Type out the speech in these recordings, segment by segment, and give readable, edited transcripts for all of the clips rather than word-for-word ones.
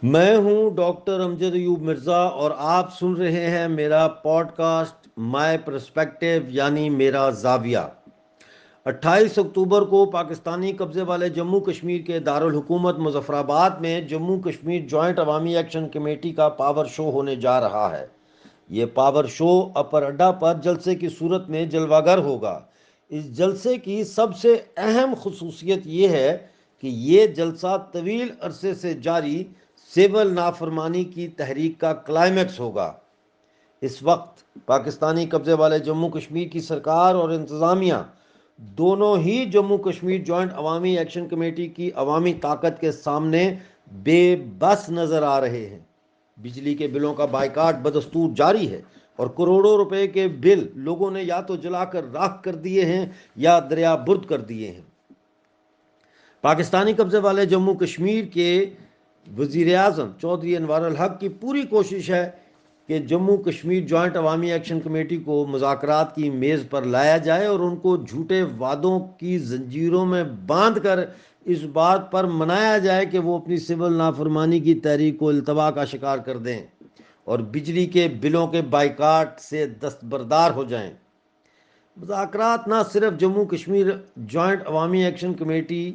میں ہوں ڈاکٹر امجد ایوب مرزا اور آپ سن رہے ہیں میرا پوڈ کاسٹ مائی پرسپیکٹیو یعنی میرا زاویہ۔ 28 اکتوبر کو پاکستانی قبضے والے جموں کشمیر کے دارالحکومت مظفر آباد میں جموں کشمیر جوائنٹ عوامی ایکشن کمیٹی کا پاور شو ہونے جا رہا ہے۔ یہ پاور شو اپر اڈا پر جلسے کی صورت میں جلوہ گر ہوگا۔ اس جلسے کی سب سے اہم خصوصیت یہ ہے کہ یہ جلسہ طویل عرصے سے جاری سول نافرمانی کی تحریک کا کلائمیکس ہوگا۔ اس وقت پاکستانی قبضے والے جموں کشمیر کی سرکار اور انتظامیہ دونوں ہی جموں کشمیر جوائنٹ عوامی ایکشن کمیٹی کی عوامی طاقت کے سامنے بے بس نظر آ رہے ہیں۔ بجلی کے بلوں کا بائیکاٹ بدستور جاری ہے اور کروڑوں روپے کے بل لوگوں نے یا تو جلا کر راکھ کر دیے ہیں یا دریا برد کر دیے ہیں۔ پاکستانی قبضے والے جموں کشمیر کے وزیر اعظم چودھری انوار الحق کی پوری کوشش ہے کہ جموں کشمیر جوائنٹ عوامی ایکشن کمیٹی کو مذاکرات کی میز پر لایا جائے اور ان کو جھوٹے وعدوں کی زنجیروں میں باندھ کر اس بات پر منایا جائے کہ وہ اپنی سول نافرمانی کی تحریک کو التوا کا شکار کر دیں اور بجلی کے بلوں کے بائیکاٹ سے دستبردار ہو جائیں۔ مذاکرات نہ صرف جموں کشمیر جوائنٹ عوامی ایکشن کمیٹی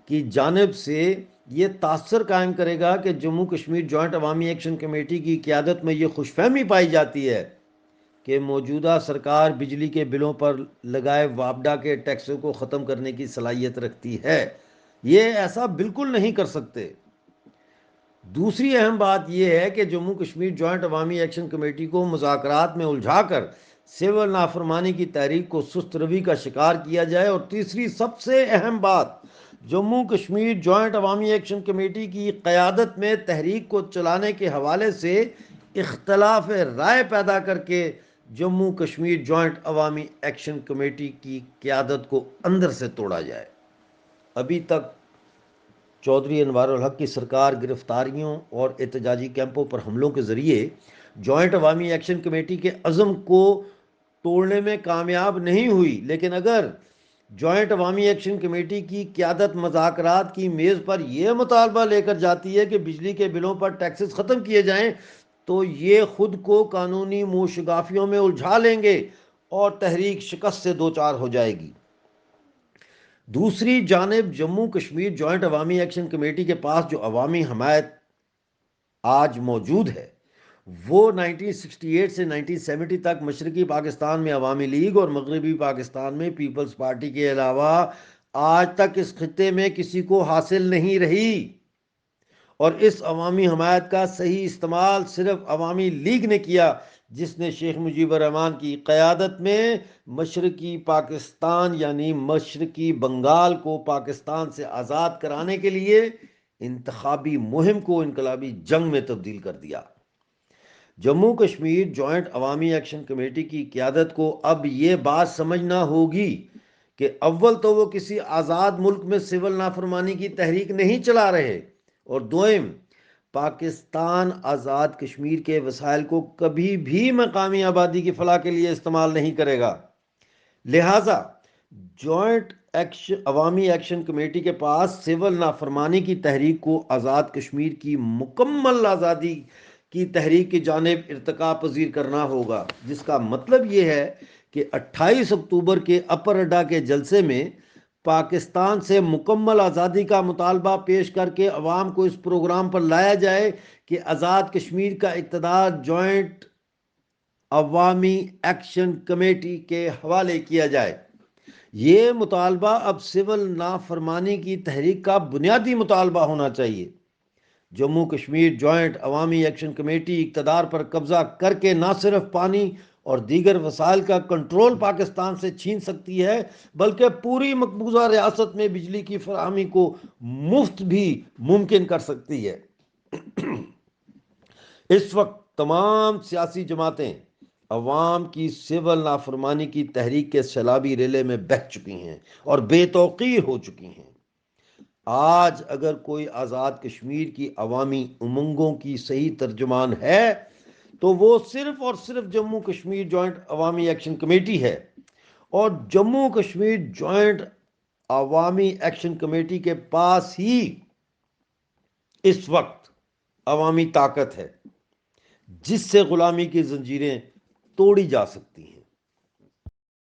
کی جانب سے یہ تاثر قائم کرے گا کہ جموں کشمیر جوائنٹ عوامی ایکشن کمیٹی کی قیادت میں یہ خوش فہمی پائی جاتی ہے کہ موجودہ سرکار بجلی کے بلوں پر لگائے وابڈا کے ٹیکسوں کو ختم کرنے کی صلاحیت رکھتی ہے۔ یہ ایسا بالکل نہیں کر سکتے۔ دوسری اہم بات یہ ہے کہ جموں کشمیر جوائنٹ عوامی ایکشن کمیٹی کو مذاکرات میں الجھا کر سول نافرمانی کی تحریک کو سست روی کا شکار کیا جائے، اور تیسری سب سے اہم بات، جموں کشمیر جوائنٹ عوامی ایکشن کمیٹی کی قیادت میں تحریک کو چلانے کے حوالے سے اختلاف رائے پیدا کر کے جموں کشمیر جوائنٹ عوامی ایکشن کمیٹی کی قیادت کو اندر سے توڑا جائے۔ ابھی تک چودھری انوار الحق کی سرکار گرفتاریوں اور احتجاجی کیمپوں پر حملوں کے ذریعے جوائنٹ عوامی ایکشن کمیٹی کے عزم کو توڑنے میں کامیاب نہیں ہوئی، لیکن اگر جوائنٹ عوامی ایکشن کمیٹی کی قیادت مذاکرات کی میز پر یہ مطالبہ لے کر جاتی ہے کہ بجلی کے بلوں پر ٹیکسز ختم کیے جائیں تو یہ خود کو قانونی موشگافیوں میں الجھا لیں گے اور تحریک شکست سے دوچار ہو جائے گی۔ دوسری جانب جموں کشمیر جوائنٹ عوامی ایکشن کمیٹی کے پاس جو عوامی حمایت آج موجود ہے وہ 1968 سے 1970 تک مشرقی پاکستان میں عوامی لیگ اور مغربی پاکستان میں پیپلز پارٹی کے علاوہ آج تک اس خطے میں کسی کو حاصل نہیں رہی، اور اس عوامی حمایت کا صحیح استعمال صرف عوامی لیگ نے کیا، جس نے شیخ مجیب الرحمان کی قیادت میں مشرقی پاکستان یعنی مشرقی بنگال کو پاکستان سے آزاد کرانے کے لیے انتخابی مہم کو انقلابی جنگ میں تبدیل کر دیا۔ جموں کشمیر جوائنٹ عوامی ایکشن کمیٹی کی قیادت کو اب یہ بات سمجھنا ہوگی کہ اول تو وہ کسی آزاد ملک میں سول نافرمانی کی تحریک نہیں چلا رہے، اور دوئم پاکستان آزاد کشمیر کے وسائل کو کبھی بھی مقامی آبادی کی فلاح کے لیے استعمال نہیں کرے گا۔ لہٰذا جوائنٹ عوامی ایکشن کمیٹی کے پاس سول نافرمانی کی تحریک کو آزاد کشمیر کی مکمل آزادی کی تحریک کی جانب ارتقا پذیر کرنا ہوگا، جس کا مطلب یہ ہے کہ 28 اکتوبر کے اپر اڈا کے جلسے میں پاکستان سے مکمل آزادی کا مطالبہ پیش کر کے عوام کو اس پروگرام پر لایا جائے کہ آزاد کشمیر کا اقتدار جوائنٹ عوامی ایکشن کمیٹی کے حوالے کیا جائے۔ یہ مطالبہ اب سول نافرمانی کی تحریک کا بنیادی مطالبہ ہونا چاہیے۔ جموں کشمیر جوائنٹ عوامی ایکشن کمیٹی اقتدار پر قبضہ کر کے نہ صرف پانی اور دیگر وسائل کا کنٹرول پاکستان سے چھین سکتی ہے، بلکہ پوری مقبوضہ ریاست میں بجلی کی فراہمی کو مفت بھی ممکن کر سکتی ہے۔ اس وقت تمام سیاسی جماعتیں عوام کی سول نافرمانی کی تحریک کے سیلابی ریلے میں بہہ چکی ہیں اور بے توقیر ہو چکی ہیں۔ آج اگر کوئی آزاد کشمیر کی عوامی امنگوں کی صحیح ترجمان ہے تو وہ صرف اور صرف جموں کشمیر جوائنٹ عوامی ایکشن کمیٹی ہے، اور جموں کشمیر جوائنٹ عوامی ایکشن کمیٹی کے پاس ہی اس وقت عوامی طاقت ہے جس سے غلامی کی زنجیریں توڑی جا سکتی ہیں۔